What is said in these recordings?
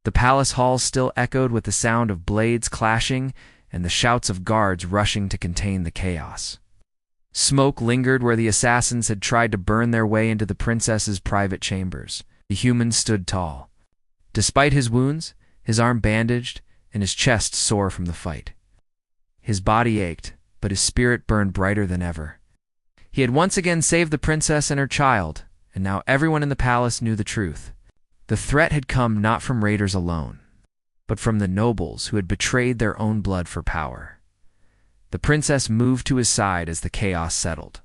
The palace halls still echoed with the sound of blades clashing and the shouts of guards rushing to contain the chaos. Smoke lingered where the assassins had tried to burn their way into the princess's private chambers. The human stood tall. Despite his wounds, his arm bandaged, and his chest sore from the fight. His body ached, but his spirit burned brighter than ever. He had once again saved the princess and her child, and now everyone in the palace knew the truth. The threat had come not from raiders alone, but from the nobles who had betrayed their own blood for power. The princess moved to his side as the chaos settled.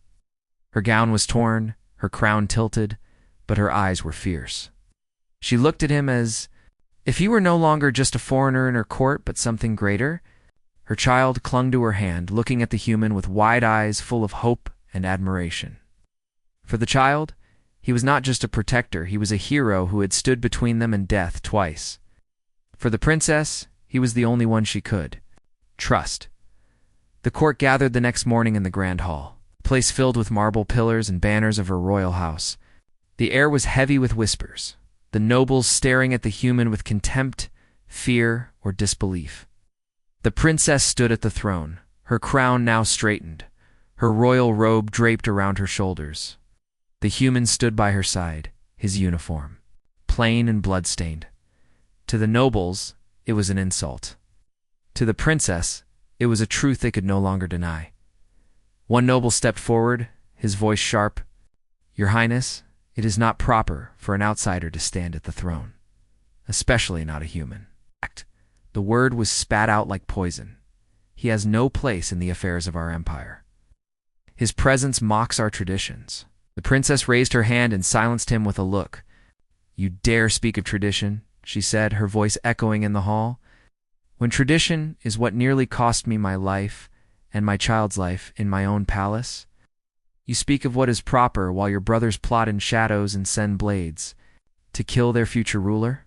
Her gown was torn, her crown tilted, but her eyes were fierce. She looked at him as if he were no longer just a foreigner in her court, but something greater. Her child clung to her hand, looking at the human with wide eyes full of hope and admiration. For the child, he was not just a protector, he was a hero who had stood between them and death twice. For the princess, he was the only one she could trust. The court gathered the next morning in the grand hall, a place filled with marble pillars and banners of her royal house. The air was heavy with whispers, the nobles staring at the human with contempt, fear, or disbelief. The princess stood at the throne, her crown now straightened, her royal robe draped around her shoulders. The human stood by her side, his uniform, plain and blood-stained. To the nobles, it was an insult. To the princess, it was a truth they could no longer deny. One noble stepped forward, his voice sharp. "Your Highness, it is not proper for an outsider to stand at the throne, especially not a human." The word was spat out like poison. He has no place in the affairs of our empire. His presence mocks our traditions. The princess raised her hand and silenced him with a look. "You dare speak of tradition," she said, her voice echoing in the hall, "when tradition is what nearly cost me my life and my child's life in my own palace? You speak of what is proper while your brothers plot in shadows and send blades to kill their future ruler?"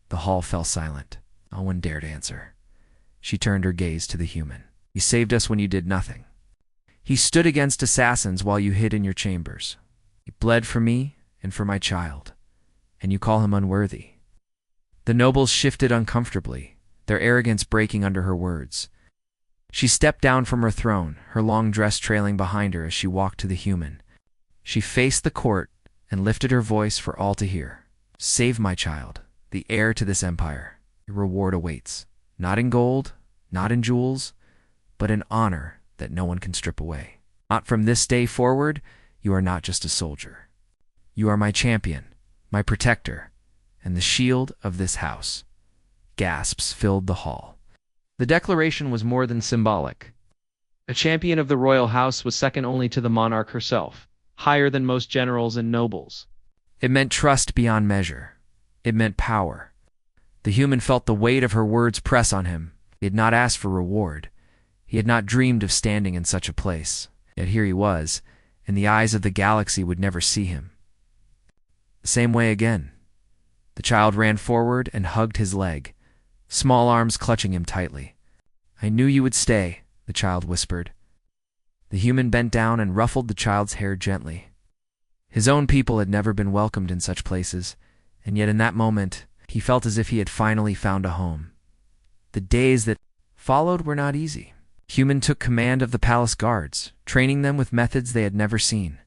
The hall fell silent. No one dared answer. She turned her gaze to the human. "You saved us when you did nothing. He stood against assassins while you hid in your chambers. He bled for me and for my child, and you call him unworthy." The nobles shifted uncomfortably, their arrogance breaking under her words. She stepped down from her throne, her long dress trailing behind her as she walked to the human. She faced the court and lifted her voice for all to hear. "Save my child, the heir to this empire. Your reward awaits, not in gold, not in jewels, but in honor that no one can strip away. Not from this day forward, you are not just a soldier. You are my champion, my protector, and the shield of this house." Gasps filled the hall. The declaration was more than symbolic. A champion of the royal house was second only to the monarch herself, higher than most generals and nobles. It meant trust beyond measure. It meant power. The human felt the weight of her words press on him. He had not asked for reward. He had not dreamed of standing in such a place. Yet here he was, and the eyes of the galaxy would never see him. The same way again. The child ran forward and hugged his leg, small arms clutching him tightly. "I knew you would stay," the child whispered. The human bent down and ruffled the child's hair gently. His own people had never been welcomed in such places, and yet in that moment, he felt as if he had finally found a home. The days that followed were not easy. Human took command of the palace guards, training them with methods they had never seen.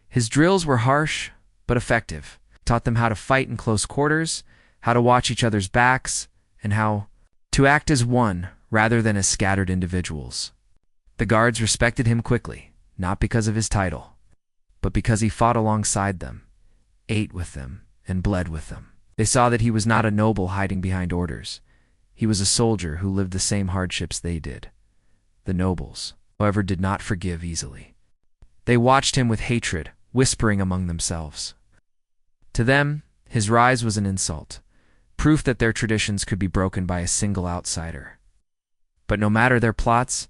His drills were harsh, but effective. Taught them how to fight in close quarters, how to watch each other's backs, and how to act as one rather than as scattered individuals. The guards respected him quickly, not because of his title, but because he fought alongside them, ate with them, and bled with them. They saw that he was not a noble hiding behind orders. He was a soldier who lived the same hardships they did. The nobles, however, did not forgive easily. They watched him with hatred, whispering among themselves. To them, his rise was an insult, proof that their traditions could be broken by a single outsider. But no matter their plots,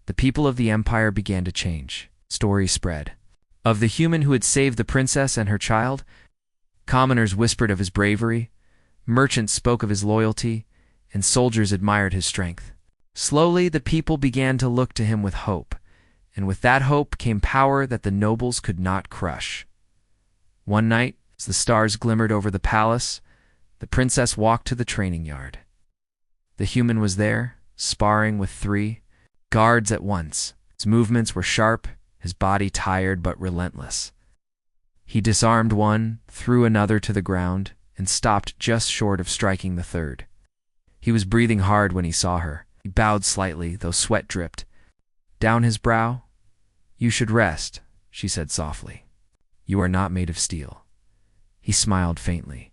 the people of the empire began to change. Stories spread. Of the human who had saved the princess and her child, commoners whispered of his bravery, merchants spoke of his loyalty, and soldiers admired his strength. Slowly, the people began to look to him with hope, and with that hope came power that the nobles could not crush. One night, as the stars glimmered over the palace, The princess walked to the training yard. The human was there, sparring with 3 guards at once. His movements were sharp, his body tired but relentless. He disarmed one, threw another to the ground, and stopped just short of striking the 3rd. He was breathing hard when he saw her. He bowed slightly, though sweat dripped down his brow. "You should rest," she said softly. "You are not made of steel." He smiled faintly.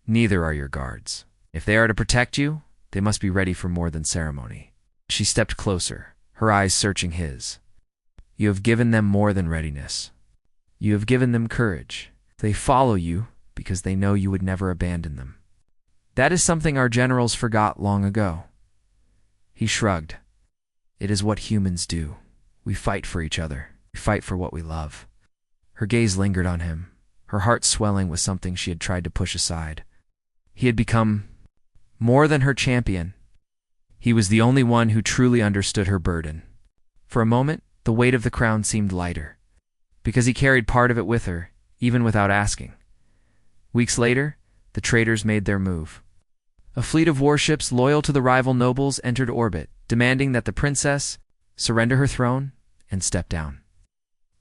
"Neither are your guards. If they are to protect you, they must be ready for more than ceremony." She stepped closer, her eyes searching his. "You have given them more than readiness. You have given them courage. They follow you because they know you would never abandon them. That is something our generals forgot long ago." He shrugged. "It is what humans do. We fight for each other. We fight for what we love." Her gaze lingered on him, her heart swelling with something she had tried to push aside. He had become more than her champion. He was the only one who truly understood her burden. For a moment, the weight of the crown seemed lighter, because he carried part of it with her, even without asking. Weeks later, the traitors made their move. A fleet of warships loyal to the rival nobles entered orbit, demanding that the princess surrender her throne and step down.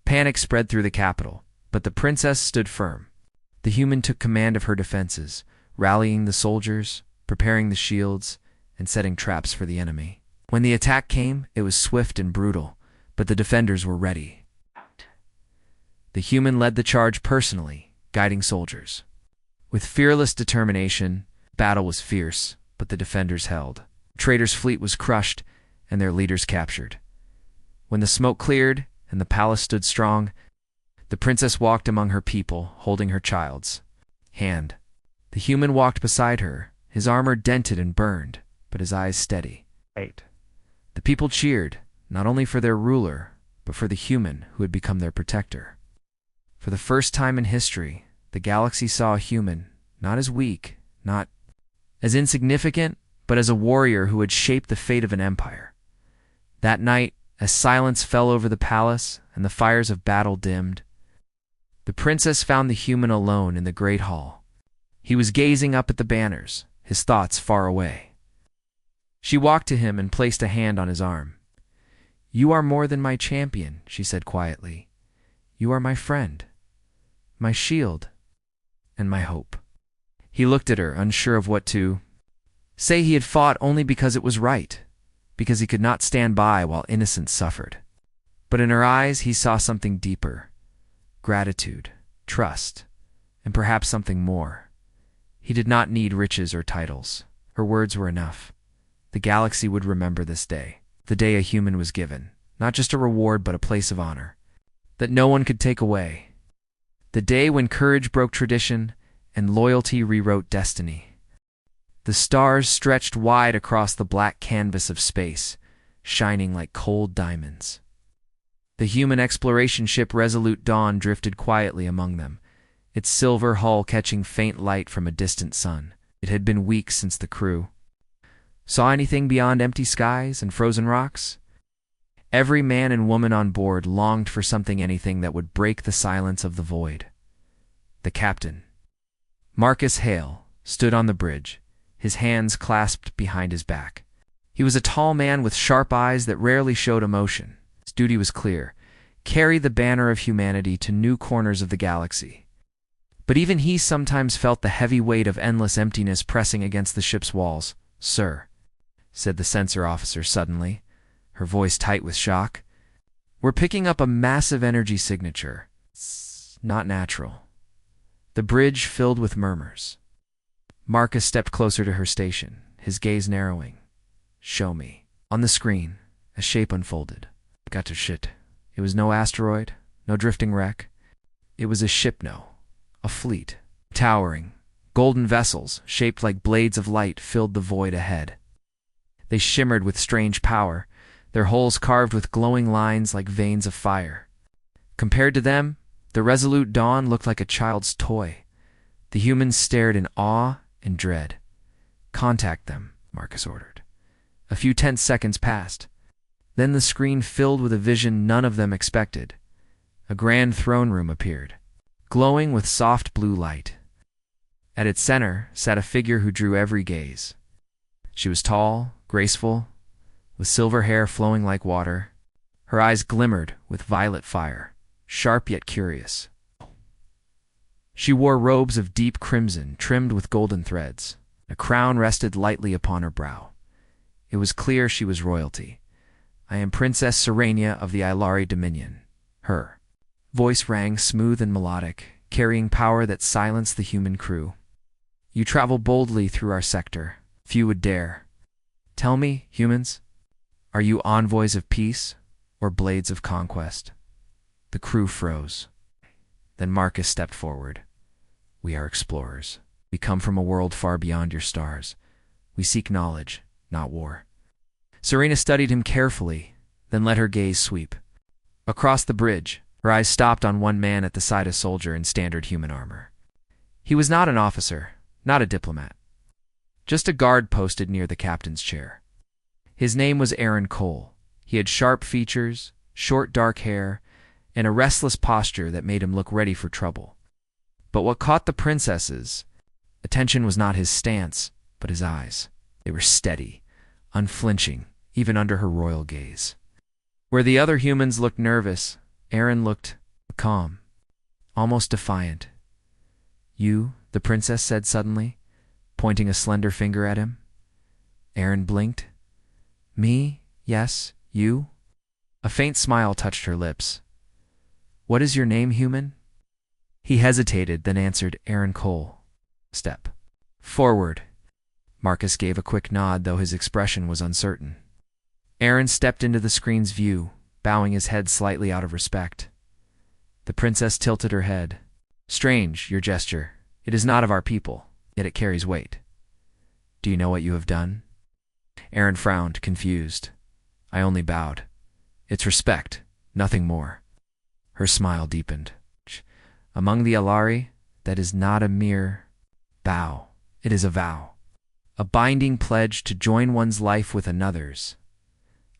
Panic spread through the capital, but the princess stood firm. The human took command of her defenses, rallying the soldiers, preparing the shields, and setting traps for the enemy. When the attack came, it was swift and brutal, but the defenders were ready. The human led the charge personally, guiding soldiers. With fearless determination, battle was fierce, but the defenders held. The traitors' fleet was crushed, and their leaders captured. When the smoke cleared and the palace stood strong, the princess walked among her people, holding her child's hand. The human walked beside her, his armor dented and burned, but his eyes steady. The people cheered, not only for their ruler, but for the human who had become their protector. For the first time in history, the galaxy saw a human, not as weak, not as insignificant, but as a warrior who had shaped the fate of an empire. That night, as silence fell over the palace and the fires of battle dimmed, the princess found the human alone in the great hall. He was gazing up at the banners, his thoughts far away. She walked to him and placed a hand on his arm. "You are more than my champion," she said quietly. "You are my friend, my shield, and my hope." He looked at her, unsure of what to say. He had fought only because it was right, because he could not stand by while innocents suffered. But in her eyes he saw something deeper: gratitude, trust, and perhaps something more. He did not need riches or titles. Her words were enough. The galaxy would remember this day, the day a human was given, not just a reward but a place of honor, that no one could take away. The day when courage broke tradition and loyalty rewrote destiny. The stars stretched wide across the black canvas of space, shining like cold diamonds. The human exploration ship Resolute Dawn drifted quietly among them, its silver hull catching faint light from a distant sun. It had been weeks since the crew saw anything beyond empty skies and frozen rocks. Every man and woman on board longed for anything that would break the silence of the void. The captain, Marcus Hale, stood on the bridge, his hands clasped behind his back. He was a tall man with sharp eyes that rarely showed emotion. His duty was clear: carry the banner of humanity to new corners of the galaxy. But even he sometimes felt the heavy weight of endless emptiness pressing against the ship's walls. "Sir," said the censor officer suddenly, her voice tight with shock, "we're picking up a massive energy signature. It's not natural." The bridge filled with murmurs. Marcus stepped closer to her station, his gaze narrowing. "Show me." On the screen, a shape unfolded. Got to shit. It was no asteroid, no drifting wreck. It was a ship, a fleet. Towering, golden vessels, shaped like blades of light, filled the void ahead. They shimmered with strange power, their hulls carved with glowing lines like veins of fire. Compared to them, the Resolute Dawn looked like a child's toy. The humans stared in awe and dread. "Contact them," Marcus ordered. A few tense seconds passed. Then the screen filled with a vision none of them expected. A grand throne room appeared, glowing with soft blue light. At its center sat a figure who drew every gaze. She was tall, graceful, with silver hair flowing like water. Her eyes glimmered with violet fire, sharp yet curious. She wore robes of deep crimson trimmed with golden threads. A crown rested lightly upon her brow. It was clear she was royalty. "I am Princess Sirenia of the Ilari Dominion." Her voice rang smooth and melodic, carrying power that silenced the human crew. "You travel boldly through our sector. Few would dare. Tell me, humans, are you envoys of peace or blades of conquest?" The crew froze. Then Marcus stepped forward. "We are explorers. We come from a world far beyond your stars. We seek knowledge, not war." Serena studied him carefully, then let her gaze sweep. Across the bridge, her eyes stopped on one man at the side, a soldier in standard human armor. He was not an officer, not a diplomat. Just a guard posted near the captain's chair. His name was Aaron Cole. He had sharp features, short dark hair, and a restless posture that made him look ready for trouble. But what caught the princess's attention was not his stance, but his eyes. They were steady, unflinching, even under her royal gaze. Where the other humans looked nervous, Aaron looked calm, almost defiant. "You," the princess said suddenly, pointing a slender finger at him. Aaron blinked. "Me? Yes, you?" A faint smile touched her lips. "What is your name, human?" He hesitated, then answered, "Aaron Cole." "Step forward." Marcus gave a quick nod, though his expression was uncertain. Aaron stepped into the screen's view, bowing his head slightly out of respect. The princess tilted her head. "Strange, your gesture. It is not of our people, yet it carries weight. Do you know what you have done?" Aaron frowned, confused. "I only bowed. It's respect, nothing more." Her smile deepened. "Among the Alari, that is not a mere bow. It is a vow. A binding pledge to join one's life with another's.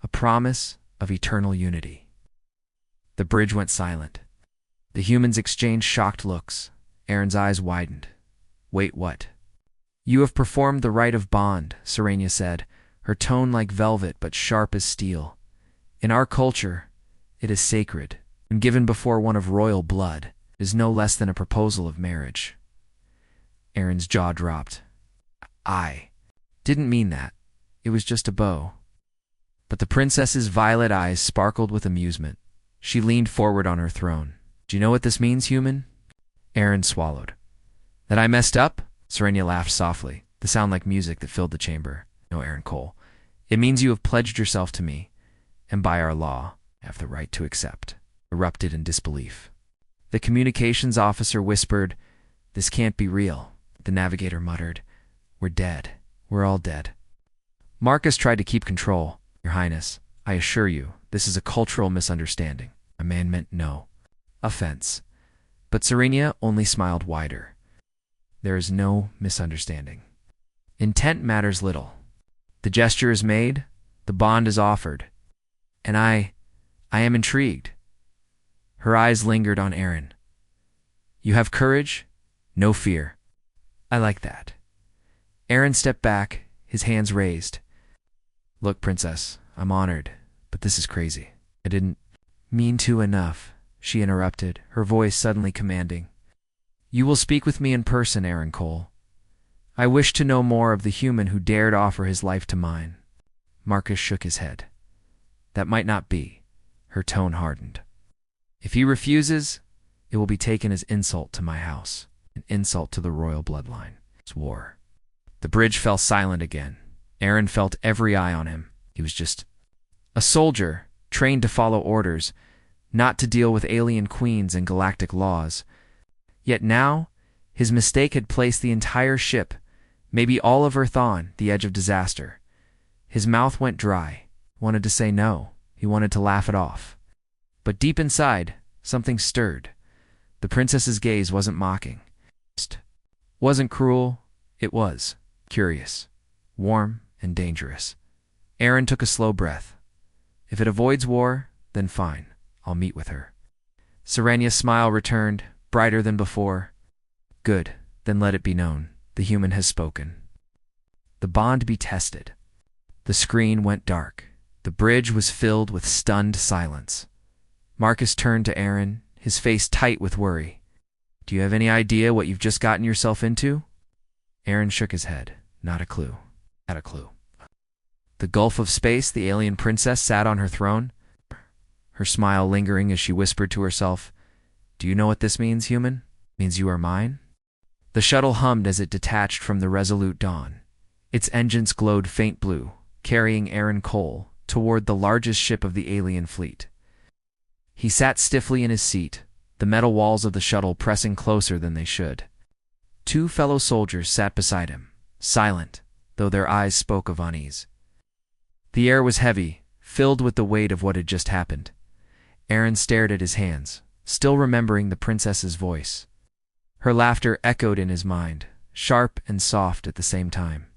A promise of eternal unity." The bridge went silent. The humans exchanged shocked looks. Aaron's eyes widened. "Wait, what?" "You have performed the rite of bond," Sirenia said, her tone like velvet but sharp as steel. "In our culture, it is sacred, and given before one of royal blood is no less than a proposal of marriage." Aaron's jaw dropped. "I didn't mean that. It was just a bow." But the princess's violet eyes sparkled with amusement. She leaned forward on her throne. "Do you know what this means, human?" Aaron swallowed. "That I messed up?" Serenia laughed softly, the sound like music that filled the chamber. "No, Aaron Cole. It means you have pledged yourself to me, and by our law, have the right to accept." Erupted in disbelief. The communications officer whispered, "This can't be real." The navigator muttered, "We're dead. We're all dead." Marcus tried to keep control. "Your Highness, I assure you, this is a cultural misunderstanding. A man meant no offense." But Sirenia only smiled wider. "There is no misunderstanding. Intent matters little. The gesture is made, the bond is offered, and I am intrigued." Her eyes lingered on Aaron. "You have courage, no fear. I like that." Aaron stepped back, his hands raised. "Look, princess, I'm honored, but this is crazy." "I didn't mean to enough," she interrupted, her voice suddenly commanding. "You will speak with me in person, Aaron Cole. I wish to know more of the human who dared offer his life to mine." Marcus shook his head. "That might not be." Her tone hardened. "If he refuses, it will be taken as insult to my house, an insult to the royal bloodline. It's war." The bridge fell silent again. Aaron felt every eye on him. He was just a soldier, trained to follow orders, not to deal with alien queens and galactic laws. Yet now, his mistake had placed the entire ship, maybe all of Earth, on the edge of disaster. His mouth went dry. He wanted to say no. He wanted to laugh it off. But deep inside, something stirred. The princess's gaze wasn't mocking. It wasn't cruel. It was curious, warm, and dangerous. Aaron took a slow breath. If it avoids war, then fine. I'll meet with her. Sirenia's smile returned, brighter than before. "Good," Then let it be known, the human has spoken. The bond be tested. The screen went dark. The bridge was filled with stunned silence. Marcus turned to Aaron, his face tight with worry. Do you have any idea what you've just gotten yourself into? Aaron shook his head. Not a clue. Not a clue. The gulf of space, the alien princess sat on her throne, her smile lingering as she whispered to herself, Do you know what this means, human? It means you are mine? The shuttle hummed as it detached from the resolute dawn. Its engines glowed faint blue, carrying Aaron Cole toward the largest ship of the alien fleet. He sat stiffly in his seat, the metal walls of the shuttle pressing closer than they should. Two fellow soldiers sat beside him, silent, though their eyes spoke of unease. The air was heavy, filled with the weight of what had just happened. Aaron stared at his hands, still remembering the princess's voice. Her laughter echoed in his mind, sharp and soft at the same time.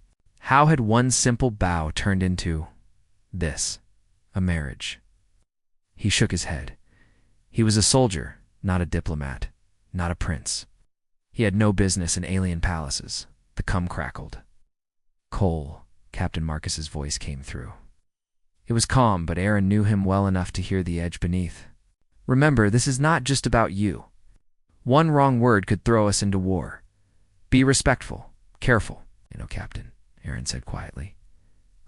How had one simple bow turned into this, a marriage? He shook his head. He was a soldier, not a diplomat, not a prince. He had no business in alien palaces. The cum crackled. Cole, Captain Marcus's voice came through. It was calm, but Aaron knew him well enough to hear the edge beneath. Remember, this is not just about you. One wrong word could throw us into war. Be respectful, careful. Captain, Aaron said quietly.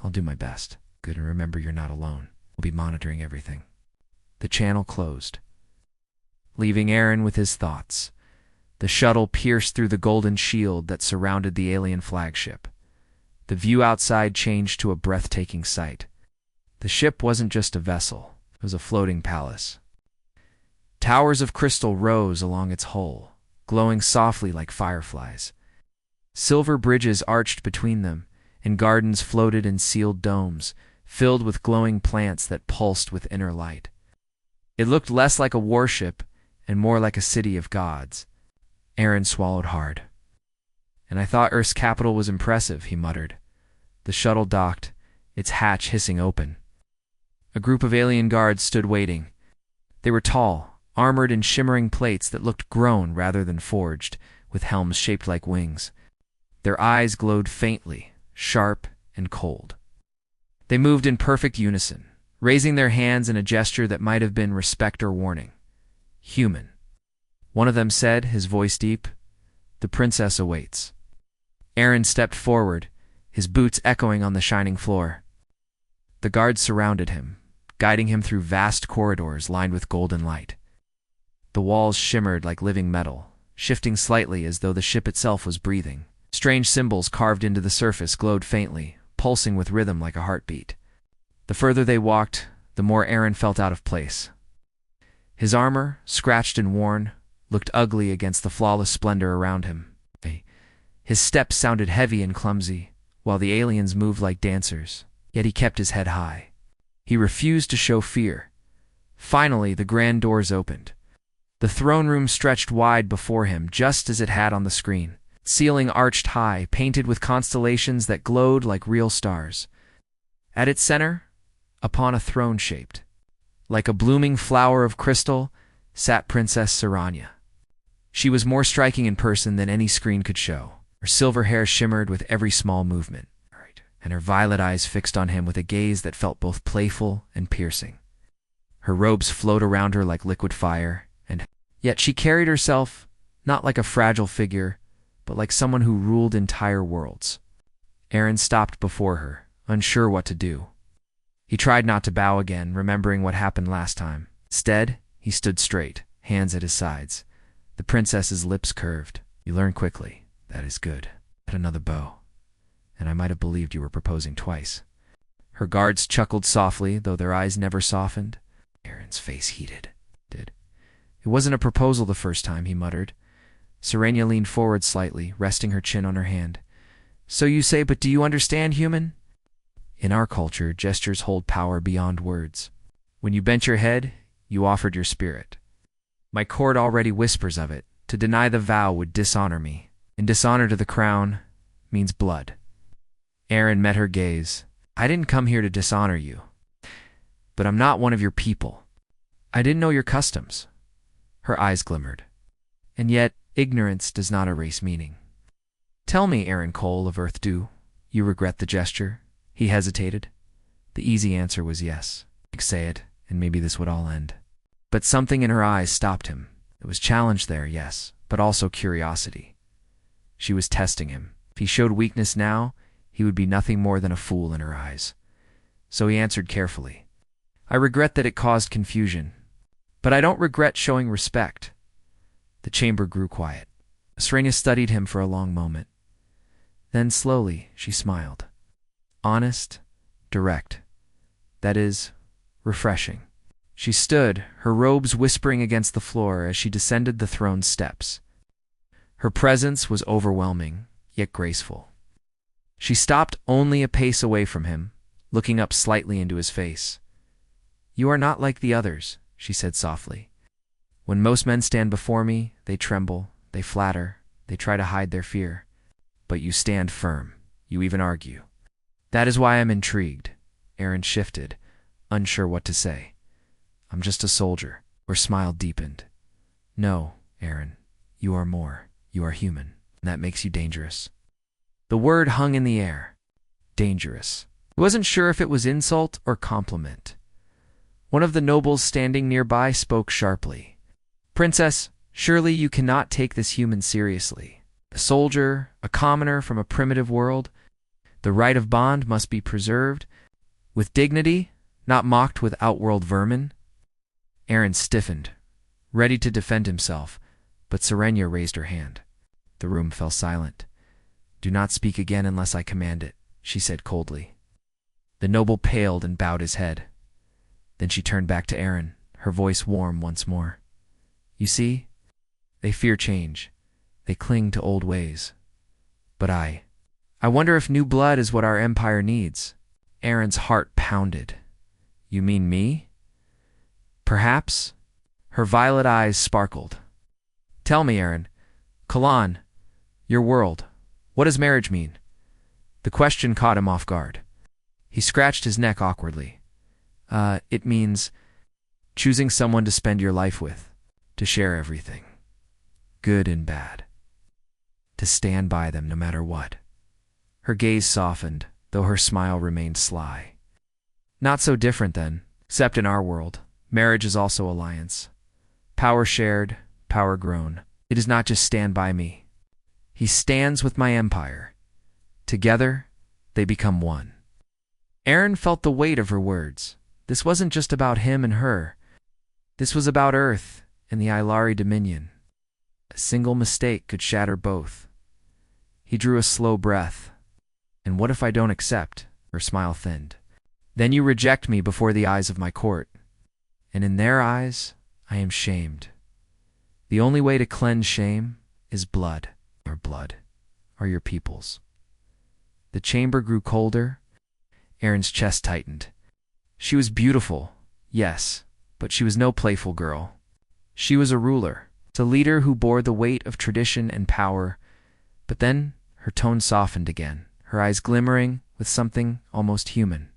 I'll do my best. Good, and remember you're not alone. We'll be monitoring everything. The channel closed, leaving Aaron with his thoughts. The shuttle pierced through the golden shield that surrounded the alien flagship. The view outside changed to a breathtaking sight. The ship wasn't just a vessel, it was a floating palace. Towers of crystal rose along its hull, glowing softly like fireflies. Silver bridges arched between them, and gardens floated in sealed domes, filled with glowing plants that pulsed with inner light. It looked less like a warship and more like a city of gods. Aaron swallowed hard. And I thought Earth's capital was impressive, he muttered. The shuttle docked, its hatch hissing open. A group of alien guards stood waiting. They were tall, armored in shimmering plates that looked grown rather than forged, with helms shaped like wings. Their eyes glowed faintly, sharp and cold. They moved in perfect unison, raising their hands in a gesture that might have been respect or warning. Human. One of them said, his voice deep, The princess awaits. Aaron stepped forward, his boots echoing on the shining floor. The guards surrounded him, guiding him through vast corridors lined with golden light. The walls shimmered like living metal, shifting slightly as though the ship itself was breathing. Strange symbols carved into the surface glowed faintly, pulsing with rhythm like a heartbeat. The further they walked, the more Aaron felt out of place. His armor, scratched and worn, looked ugly against the flawless splendor around him. His steps sounded heavy and clumsy, while the aliens moved like dancers, yet he kept his head high. He refused to show fear. Finally, the grand doors opened. The throne room stretched wide before him, just as it had on the screen. Ceiling arched high, painted with constellations that glowed like real stars. At its center, upon a throne shaped like a blooming flower of crystal, sat Princess Saranya. She was more striking in person than any screen could show. Her silver hair shimmered with every small movement, and her violet eyes fixed on him with a gaze that felt both playful and piercing. Her robes flowed around her like liquid fire, and yet she carried herself not like a fragile figure, but like someone who ruled entire worlds. Aaron stopped before her, unsure what to do. He tried not to bow again, remembering what happened last time. Instead, he stood straight, hands at his sides. The princess's lips curved. You learn quickly. That is good. Add another bow. And I might have believed you were proposing twice. Her guards chuckled softly, though their eyes never softened. Aaron's face heated. It wasn't a proposal the first time, he muttered. Serenia leaned forward slightly, resting her chin on her hand. So you say, but do you understand, human? In our culture, gestures hold power beyond words. When you bent your head, you offered your spirit. My court already whispers of it. To deny the vow would dishonor me, and dishonor to the crown means blood. Aaron met her gaze. I didn't come here to dishonor you, but I'm not one of your people. I didn't know your customs. Her eyes glimmered. And yet, ignorance does not erase meaning. Tell me, Aaron Cole of Earth Dew, you regret the gesture? He hesitated. The easy answer was yes. Say it, and maybe this would all end. But something in her eyes stopped him. It was challenge there, yes, but also curiosity. She was testing him. If he showed weakness now, he would be nothing more than a fool in her eyes. So he answered carefully. I regret that it caused confusion, but I don't regret showing respect. The chamber grew quiet. Serenia studied him for a long moment. Then slowly she smiled. Honest, direct. That is, refreshing. She stood, her robes whispering against the floor as she descended the throne's steps. Her presence was overwhelming, yet graceful. She stopped only a pace away from him, looking up slightly into his face. You are not like the others, she said softly. When most men stand before me, they tremble, they flatter, they try to hide their fear. But you stand firm, you even argue. That is why I'm intrigued. Aaron shifted, unsure what to say. I'm just a soldier. Her smile deepened. No, Aaron, you are more. You are human. And that makes you dangerous. The word hung in the air. Dangerous. He wasn't sure if it was insult or compliment. One of the nobles standing nearby spoke sharply. Princess, surely you cannot take this human seriously. A soldier, a commoner from a primitive world. The right of bond must be preserved with dignity, not mocked with outworld vermin. Aaron stiffened, ready to defend himself, but Serenia raised her hand. The room fell silent. Do not speak again unless I command it, she said coldly. The noble paled and bowed his head. Then she turned back to Aaron, her voice warm once more. You see, they fear change. They cling to old ways. But I wonder if new blood is what our empire needs. Aaron's heart pounded. You mean me? Perhaps? Her violet eyes sparkled. Tell me, Aaron. Kalan, your world. What does marriage mean? The question caught him off guard. He scratched his neck awkwardly. It means choosing someone to spend your life with, to share everything, good and bad, to stand by them no matter what. Her gaze softened, though her smile remained sly. Not so different then, except in our world. Marriage is also alliance. Power shared, power grown. It is not just stand by me. He stands with my empire. Together, they become one. Aaron felt the weight of her words. This wasn't just about him and her. This was about Earth and the Ilari Dominion. A single mistake could shatter both. He drew a slow breath. And what if I don't accept? Her smile thinned. Then you reject me before the eyes of my court. And in their eyes, I am shamed. The only way to cleanse shame is blood. Your blood are your people's. The chamber grew colder. Aaron's chest tightened. She was beautiful, yes, but she was no playful girl. She was a ruler, a leader who bore the weight of tradition and power. But then her tone softened again, her eyes glimmering with something almost human.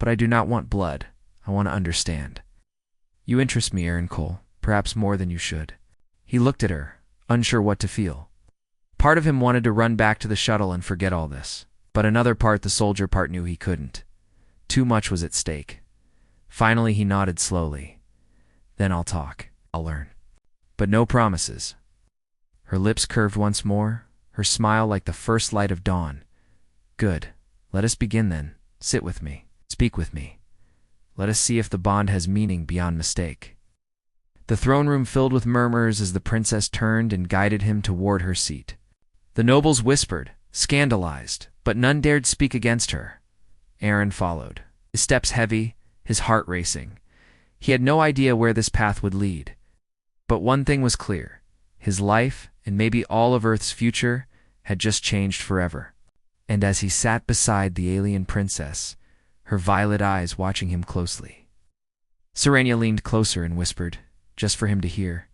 But I do not want blood. I want to understand. You interest me, Aaron Cole, perhaps more than you should. He looked at her, unsure what to feel. Part of him wanted to run back to the shuttle and forget all this, but another part, the soldier part, knew he couldn't. Too much was at stake. Finally, he nodded slowly. Then I'll talk. I'll learn. But no promises. Her lips curved once more, her smile like the first light of dawn. Good. Let us begin then. Sit with me. Speak with me. Let us see if the bond has meaning beyond mistake. The throne room filled with murmurs as the princess turned and guided him toward her seat. The nobles whispered, scandalized, but none dared speak against her. Aaron followed, his steps heavy, his heart racing. He had no idea where this path would lead. But one thing was clear. His life, and maybe all of Earth's future, had just changed forever. And as he sat beside the alien princess, her violet eyes watching him closely, Serenia leaned closer and whispered, just for him to hear,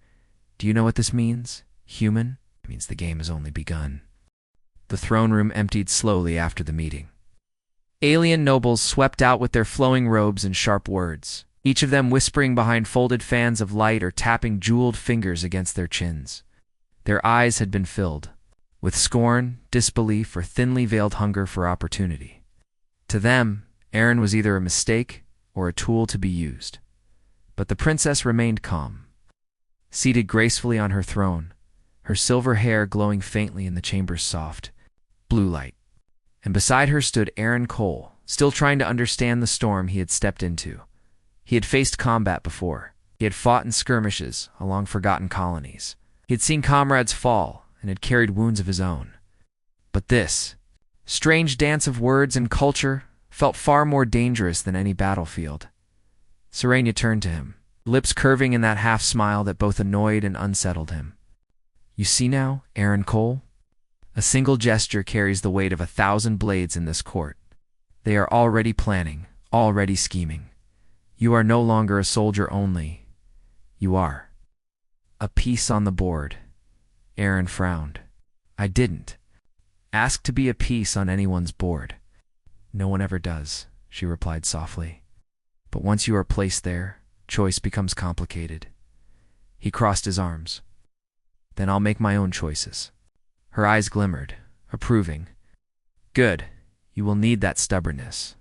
Do you know what this means? Human? It means the game has only begun. The throne room emptied slowly after the meeting. Alien nobles swept out with their flowing robes and sharp words, each of them whispering behind folded fans of light or tapping jeweled fingers against their chins. Their eyes had been filled, with scorn, disbelief, or thinly veiled hunger for opportunity. To them, Aaron was either a mistake or a tool to be used. But the princess remained calm, seated gracefully on her throne, her silver hair glowing faintly in the chamber's soft blue light. And beside her stood Aaron Cole, still trying to understand the storm he had stepped into. He had faced combat before. He had fought in skirmishes along forgotten colonies. He had seen comrades fall and had carried wounds of his own. But this strange dance of words and culture felt far more dangerous than any battlefield. Serenia turned to him, lips curving in that half-smile that both annoyed and unsettled him. "You see now, Aaron Cole? A single gesture carries the weight of 1,000 blades in this court. They are already planning, already scheming. You are no longer a soldier only. You are a piece on the board." Aaron frowned. "I didn't ask to be a piece on anyone's board." "No one ever does," she replied softly. "But once you are placed there, choice becomes complicated." He crossed his arms. "Then I'll make my own choices." Her eyes glimmered, approving. "Good. You will need that stubbornness.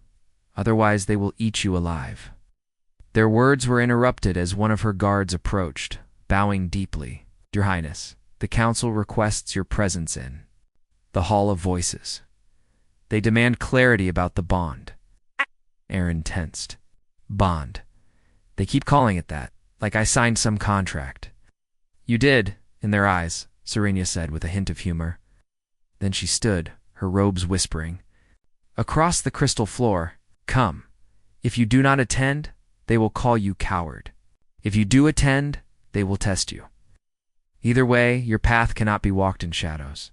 Otherwise they will eat you alive." Their words were interrupted as one of her guards approached, bowing deeply. "Your Highness, the council requests your presence in the Hall of Voices. They demand clarity about the bond." Aaron tensed. "Bond. They keep calling it that, like I signed some contract." "You did, in their eyes," Serenia said with a hint of humor. Then she stood, her robes whispering. "Across the crystal floor, come. If you do not attend, they will call you coward. If you do attend, they will test you. Either way, your path cannot be walked in shadows."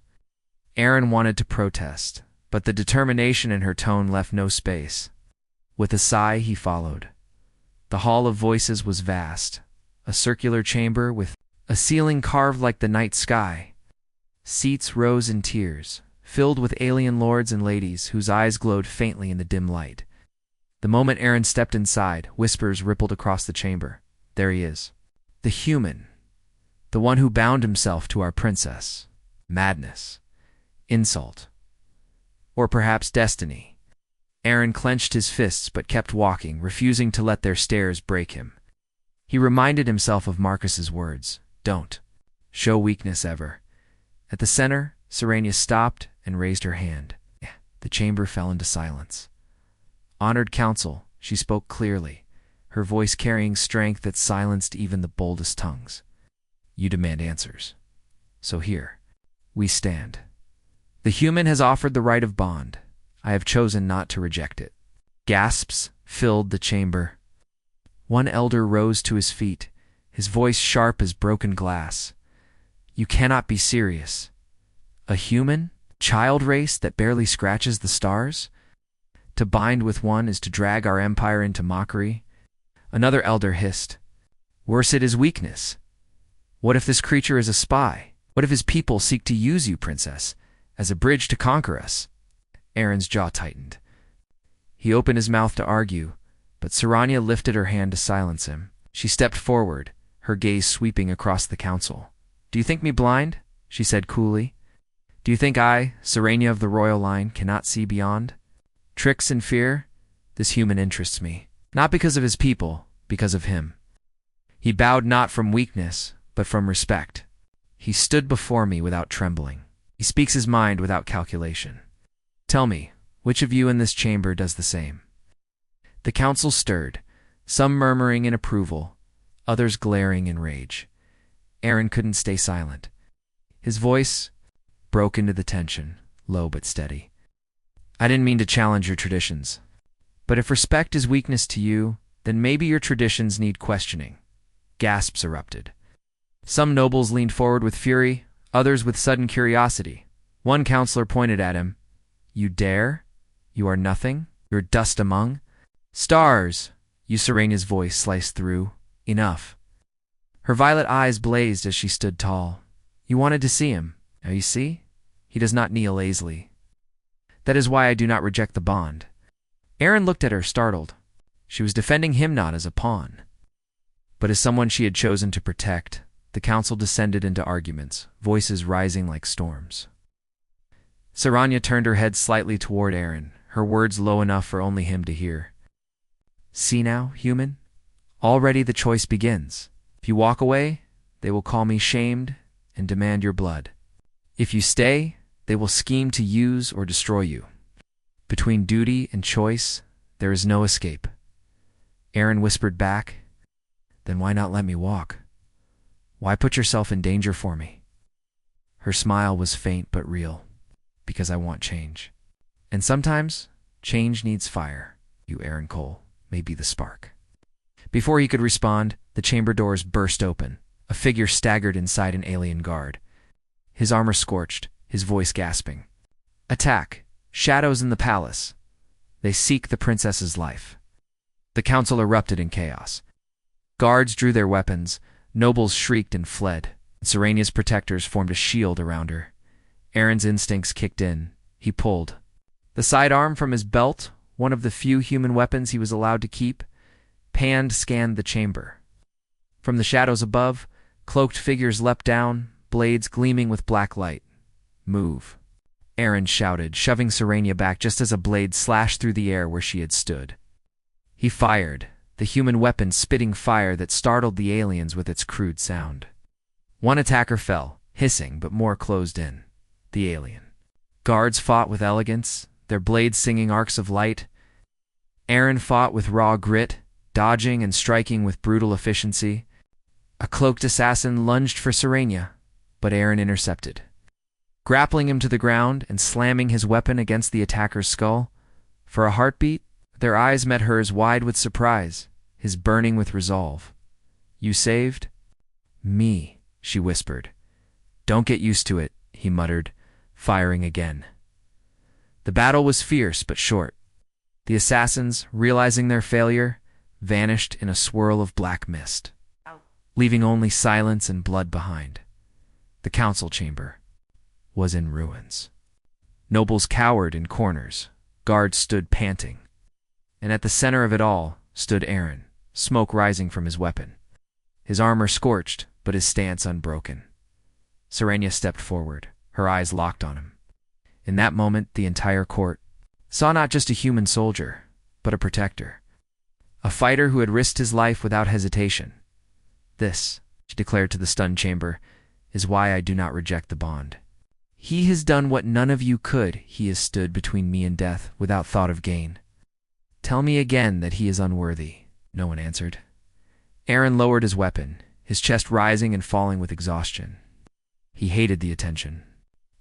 Aaron wanted to protest, but the determination in her tone left no space. With a sigh, he followed. The Hall of Voices was vast, a circular chamber with a ceiling carved like the night sky. Seats rose in tiers, filled with alien lords and ladies whose eyes glowed faintly in the dim light. The moment Aaron stepped inside, whispers rippled across the chamber. "There he is. The human. The one who bound himself to our princess. Madness. Insult. Or perhaps destiny." Aaron clenched his fists but kept walking, refusing to let their stares break him. He reminded himself of Marcus's words, "Don't show weakness ever." At the center, Serenia stopped and raised her hand. The chamber fell into silence. "Honored council," she spoke clearly, her voice carrying strength that silenced even the boldest tongues. "You demand answers. So here we stand. The human has offered the right of bond. I have chosen not to reject it." Gasps filled the chamber. One elder rose to his feet, his voice sharp as broken glass. "You cannot be serious. A human? Child race that barely scratches the stars? To bind with one is to drag our empire into mockery." Another elder hissed, "Worse, it is weakness. What if this creature is a spy? What if his people seek to use you, princess, as a bridge to conquer us?" Aaron's jaw tightened. He opened his mouth to argue, but Serenia lifted her hand to silence him. She stepped forward, her gaze sweeping across the council. "Do you think me blind?" she said coolly. "Do you think I, Serenia of the royal line, cannot see beyond? Tricks and fear? This human interests me. Not because of his people, because of him. He bowed not from weakness, but from respect. He stood before me without trembling. He speaks his mind without calculation. Tell me, which of you in this chamber does the same?" The council stirred, some murmuring in approval, others glaring in rage. Aaron couldn't stay silent. His voice broke into the tension, low but steady. "I didn't mean to challenge your traditions. But if respect is weakness to you, then maybe your traditions need questioning." Gasps erupted. Some nobles leaned forward with fury, others with sudden curiosity. One counselor pointed at him. "You dare? You are nothing? You're dust among stars." Serenia's voice sliced through. "Enough." Her violet eyes blazed as she stood tall. "You wanted to see him. Now you see? He does not kneel lazily. That is why I do not reject the bond." Aaron looked at her, startled. She was defending him not as a pawn, but as someone she had chosen to protect. The council descended into arguments, voices rising like storms. Saranya turned her head slightly toward Aaron, her words low enough for only him to hear. See now, human? Already the choice begins. If you walk away, they will call me shamed and demand your blood. If you stay, they will scheme to use or destroy you. Between duty and choice, there is no escape. Aaron whispered back, Then why not let me walk? Why put yourself in danger for me? Her smile was faint but real, because I want change. And sometimes, change needs fire. You, Aaron Cole, may be the spark. Before he could respond, the chamber doors burst open. A figure staggered inside an alien guard. His armor scorched, his voice gasping. Attack! Shadows in the palace! They seek the princess's life. The council erupted in chaos. Guards drew their weapons, nobles shrieked and fled. Serenia's protectors formed a shield around her. Aaron's instincts kicked in. He pulled. The sidearm from his belt, one of the few human weapons he was allowed to keep, scanned the chamber. From the shadows above, cloaked figures leapt down, blades gleaming with black light. Move. Aaron shouted, shoving Serenia back just as a blade slashed through the air where she had stood. He fired, the human weapon spitting fire that startled the aliens with its crude sound. One attacker fell, hissing but more closed in. The alien. Guards fought with elegance, their blades singing arcs of light. Aaron fought with raw grit, dodging and striking with brutal efficiency. A cloaked assassin lunged for Serenia, but Aaron intercepted. Grappling him to the ground and slamming his weapon against the attacker's skull. For a heartbeat, their eyes met hers wide with surprise, his burning with resolve. You saved? Me, she whispered. Don't get used to it, he muttered, firing again. The battle was fierce but short. The assassins, realizing their failure, vanished in a swirl of black mist, leaving only silence and blood behind. The council chamber was in ruins. Nobles cowered in corners, guards stood panting. And at the center of it all stood Aaron, smoke rising from his weapon. His armor scorched, but his stance unbroken. Serenia stepped forward, her eyes locked on him. In that moment, the entire court saw not just a human soldier, but a protector. A fighter who had risked his life without hesitation. This, she declared to the stunned chamber, is why I do not reject the bond. He has done what none of you could. He has stood between me and death without thought of gain. Tell me again that he is unworthy. No one answered. Aaron lowered his weapon, his chest rising and falling with exhaustion. He hated the attention,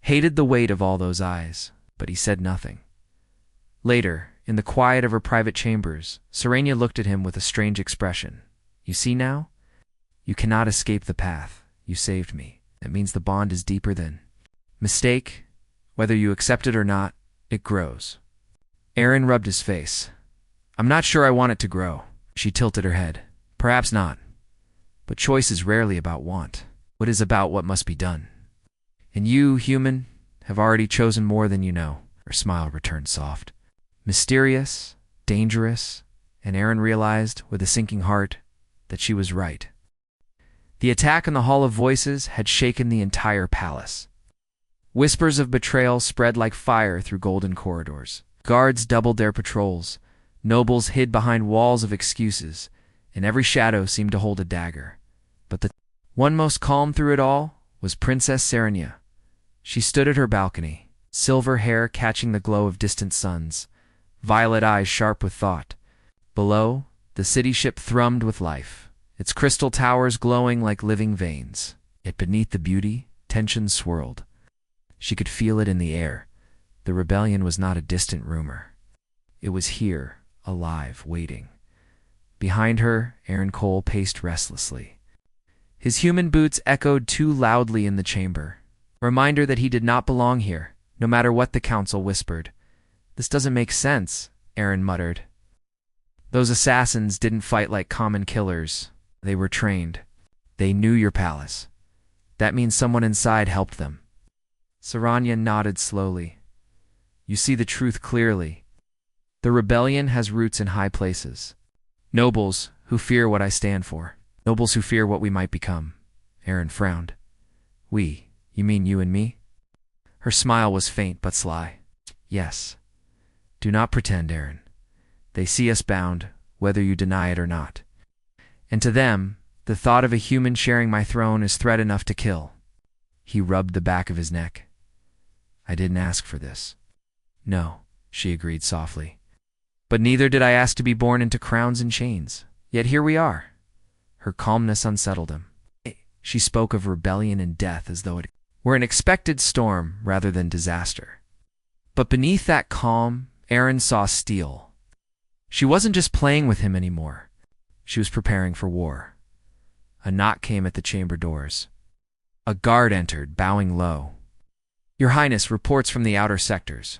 hated the weight of all those eyes, but he said nothing. Later, in the quiet of her private chambers, Serenia looked at him with a strange expression. You see now? You cannot escape the path. You saved me. That means the bond is deeper than mistake. Whether you accept it or not, it grows. Aaron rubbed his face. I'm not sure I want it to grow. She tilted her head. Perhaps not. But choice is rarely about want. It is about what must be done. And you, human, have already chosen more than you know. Her smile returned soft. Mysterious, dangerous, and Aaron realized, with a sinking heart, that she was right. The attack in the Hall of Voices had shaken the entire palace. Whispers of betrayal spread like fire through golden corridors. Guards doubled their patrols. Nobles hid behind walls of excuses, and every shadow seemed to hold a dagger. But the one most calm through it all was Princess Serenia. She stood at her balcony, silver hair catching the glow of distant suns, violet eyes sharp with thought. Below, the city ship thrummed with life, its crystal towers glowing like living veins. Yet beneath the beauty, tension swirled. She could feel it in the air. The rebellion was not a distant rumor. It was here, alive, waiting. Behind her, Aaron Cole paced restlessly. His human boots echoed too loudly in the chamber. A reminder that he did not belong here, no matter what the council whispered. This doesn't make sense, Aaron muttered. Those assassins didn't fight like common killers. They were trained. They knew your palace. That means someone inside helped them. Serenia nodded slowly. You see the truth clearly. The rebellion has roots in high places. Nobles who fear what I stand for. Nobles who fear what we might become. Aaron frowned. We? You mean you and me? Her smile was faint but sly. Yes. Do not pretend, Aaron. They see us bound, whether you deny it or not. And to them, the thought of a human sharing my throne is threat enough to kill. He rubbed the back of his neck. I didn't ask for this. No, she agreed softly. But neither did I ask to be born into crowns and chains. Yet here we are. Her calmness unsettled him. She spoke of rebellion and death as though it were an expected storm rather than disaster. But beneath that calm, Aaron saw steel. She wasn't just playing with him anymore. She was preparing for war. A knock came at the chamber doors. A guard entered, bowing low. Your Highness, reports from the outer sectors.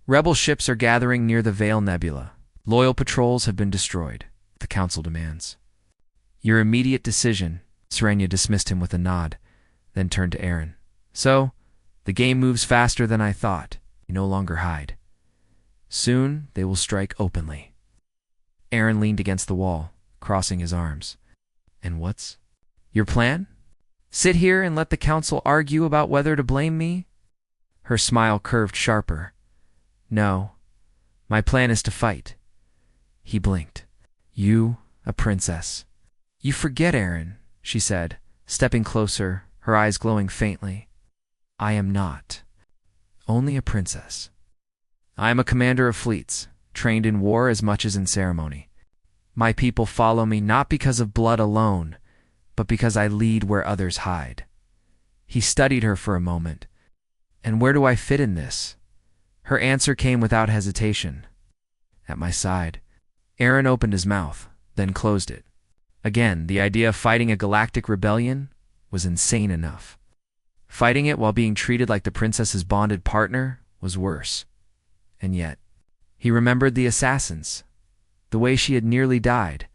Rebel ships are gathering near the Veil Nebula. Loyal patrols have been destroyed, the council demands. Your immediate decision, Serenia dismissed him with a nod, then turned to Aaron. So, the game moves faster than I thought. You no longer hide. Soon, they will strike openly. Aaron leaned against the wall, crossing his arms. And what's your plan? Sit here and let the council argue about whether to blame me? Her smile curved sharper. No, my plan is to fight. He blinked. You, a princess. You forget, Aaron, she said, stepping closer, her eyes glowing faintly. I am not. Only a princess. I am a commander of fleets, trained in war as much as in ceremony. My people follow me not because of blood alone, but because I lead where others hide. He studied her for a moment. And where do I fit in this? Her answer came without hesitation. At my side. Aaron opened his mouth, then closed it. Again, the idea of fighting a galactic rebellion was insane enough. Fighting it while being treated like the princess's bonded partner was worse. And yet, he remembered the assassins, the way she had nearly died,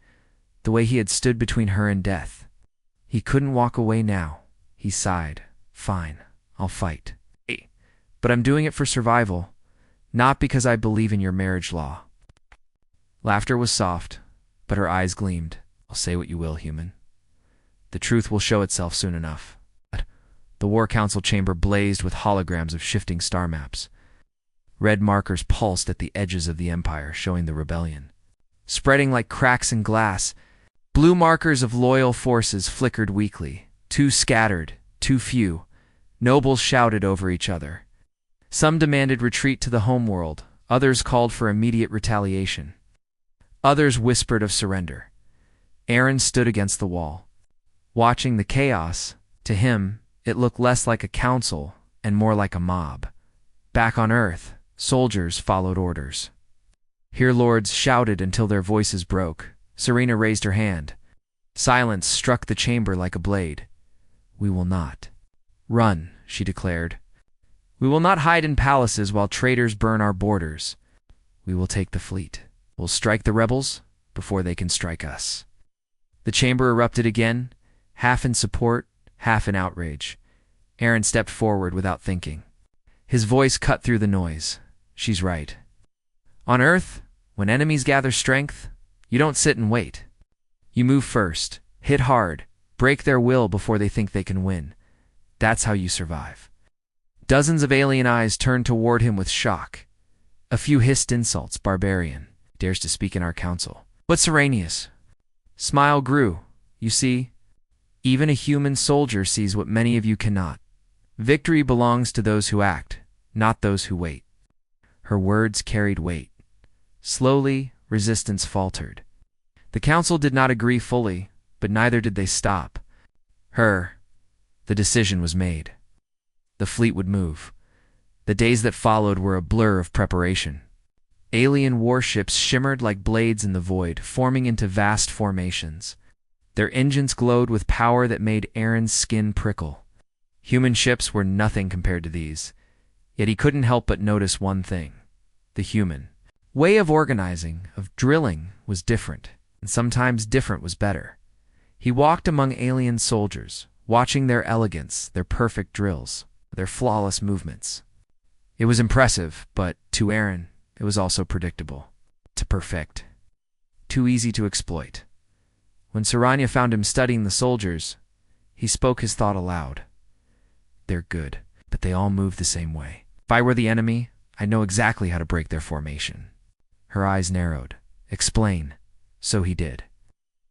the way he had stood between her and death. He couldn't walk away now. He sighed. Fine, I'll fight. But I'm doing it for survival, not because I believe in your marriage law. Laughter was soft, but her eyes gleamed. I'll say what you will, human. The truth will show itself soon enough. The War Council chamber blazed with holograms of shifting star maps. Red markers pulsed at the edges of the Empire, showing the rebellion. Spreading like cracks in glass, blue markers of loyal forces flickered weakly. Too scattered, too few. Nobles shouted over each other. Some demanded retreat to the homeworld, others called for immediate retaliation. Others whispered of surrender. Aaron stood against the wall. Watching the chaos, to him, it looked less like a council and more like a mob. Back on Earth, soldiers followed orders. Here lords shouted until their voices broke. Serena raised her hand. Silence struck the chamber like a blade. We will not. Run, she declared. We will not hide in palaces while traitors burn our borders. We will take the fleet. We'll strike the rebels before they can strike us. The chamber erupted again, half in support, half in outrage. Aaron stepped forward without thinking. His voice cut through the noise. She's right. On Earth, when enemies gather strength, you don't sit and wait. You move first, hit hard, break their will before they think they can win. That's how you survive. Dozens of alien eyes turned toward him with shock. A few hissed insults. Barbarian. Dares to speak in our council. But Serenius. Smile grew. You see, even a human soldier sees what many of you cannot. Victory belongs to those who act, not those who wait. Her words carried weight. Slowly, resistance faltered. The council did not agree fully, but neither did they stop. The decision was made. The fleet would move. The days that followed were a blur of preparation. Alien warships shimmered like blades in the void, forming into vast formations. Their engines glowed with power that made Aaron's skin prickle. Human ships were nothing compared to these, yet he couldn't help but notice one thing. The human way of organizing, of drilling, was different, and sometimes different was better. He walked among alien soldiers, watching their elegance, their perfect drills, their flawless movements. It was impressive, but to Aaron, it was also predictable. To perfect. Too easy to exploit. When Serenia found him studying the soldiers, he spoke his thought aloud. They're good. but they all move the same way. If I were the enemy, I know exactly how to break their formation. Her eyes narrowed. Explain. So he did.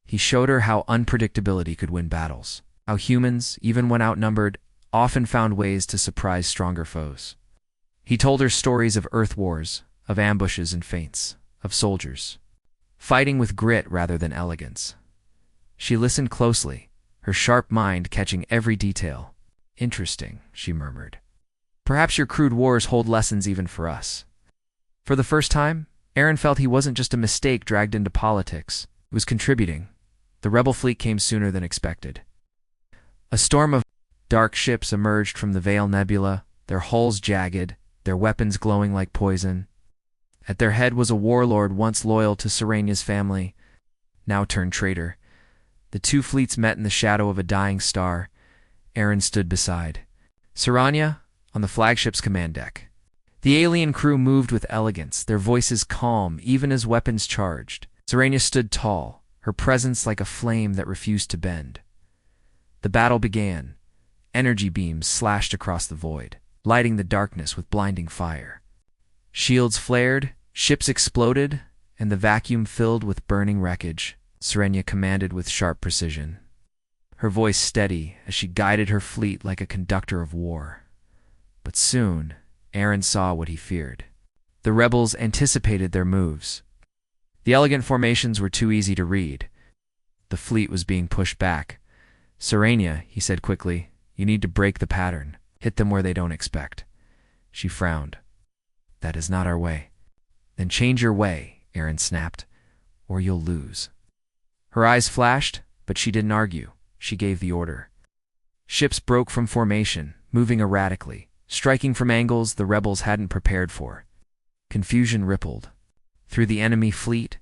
He showed her how unpredictability could win battles, how humans, even when outnumbered, often found ways to surprise stronger foes. He told her stories of earth wars, of ambushes and feints, of soldiers, fighting with grit rather than elegance. She listened closely, her sharp mind catching every detail. Interesting, she murmured. Perhaps your crude wars hold lessons even for us. For the first time, Aaron felt he wasn't just a mistake dragged into politics. He was contributing. The rebel fleet came sooner than expected. A storm of dark ships emerged from the Veil Nebula, their hulls jagged, their weapons glowing like poison. At their head was a warlord once loyal to Serenia's family, now turned traitor. The two fleets met in the shadow of a dying star. Aaron stood beside Serenia on the flagship's command deck. The alien crew moved with elegance, their voices calm even as weapons charged. Serenia stood tall, her presence like a flame that refused to bend. The battle began. Energy beams slashed across the void, lighting the darkness with blinding fire. Shields flared, ships exploded, and the vacuum filled with burning wreckage. Serenia commanded with sharp precision, her voice steady as she guided her fleet like a conductor of war. But soon, Aaron saw what he feared. The rebels anticipated their moves. The elegant formations were too easy to read. The fleet was being pushed back. Serenia, he said quickly, you need to break the pattern. Hit them where they don't expect. She frowned. That is not our way. Then change your way, Aaron snapped, or you'll lose. Her eyes flashed, but she didn't argue. She gave the order. Ships broke from formation, moving erratically, striking from angles the rebels hadn't prepared for. Confusion rippled through the enemy fleet.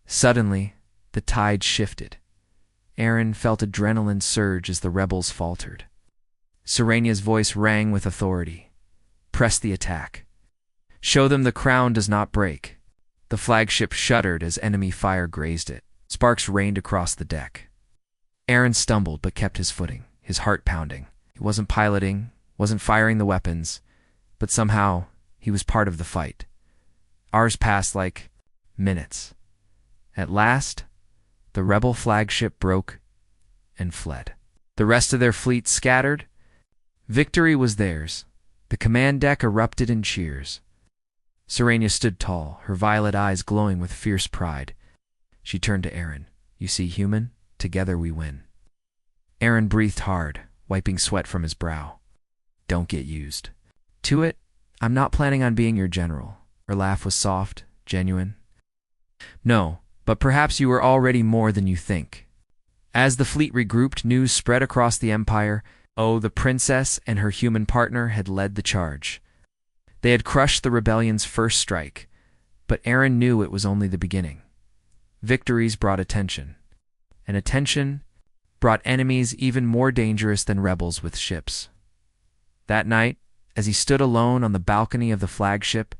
Suddenly, the tide shifted. Aaron felt adrenaline surge as the rebels faltered. Serenia's voice rang with authority. Press the attack. Show them the crown does not break. The flagship shuddered as enemy fire grazed it. Sparks rained across the deck. Aaron stumbled but kept his footing, his heart pounding. He wasn't piloting, wasn't firing the weapons, but somehow he was part of the fight. Hours passed like minutes. At last, the rebel flagship broke and fled. The rest of their fleet scattered. Victory was theirs. The command deck erupted in cheers. Serenia stood tall, her violet eyes glowing with fierce pride. She turned to Aaron. You see, human, together we win. Aaron breathed hard, wiping sweat from his brow. Don't get used. To it, I'm not planning on being your general. Her laugh was soft, genuine. No, but perhaps you are already more than you think. As the fleet regrouped, news spread across the empire. Oh, the princess and her human partner had led the charge. They had crushed the rebellion's first strike, but Aaron knew it was only the beginning. Victories brought attention, and attention brought enemies even more dangerous than rebels with ships. That night, as he stood alone on the balcony of the flagship,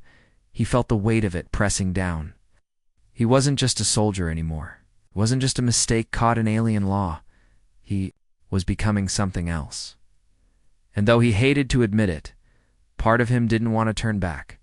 he felt the weight of it pressing down. He wasn't just a soldier anymore. He wasn't just a mistake caught in alien law. He was becoming something else. And though he hated to admit it, part of him didn't want to turn back.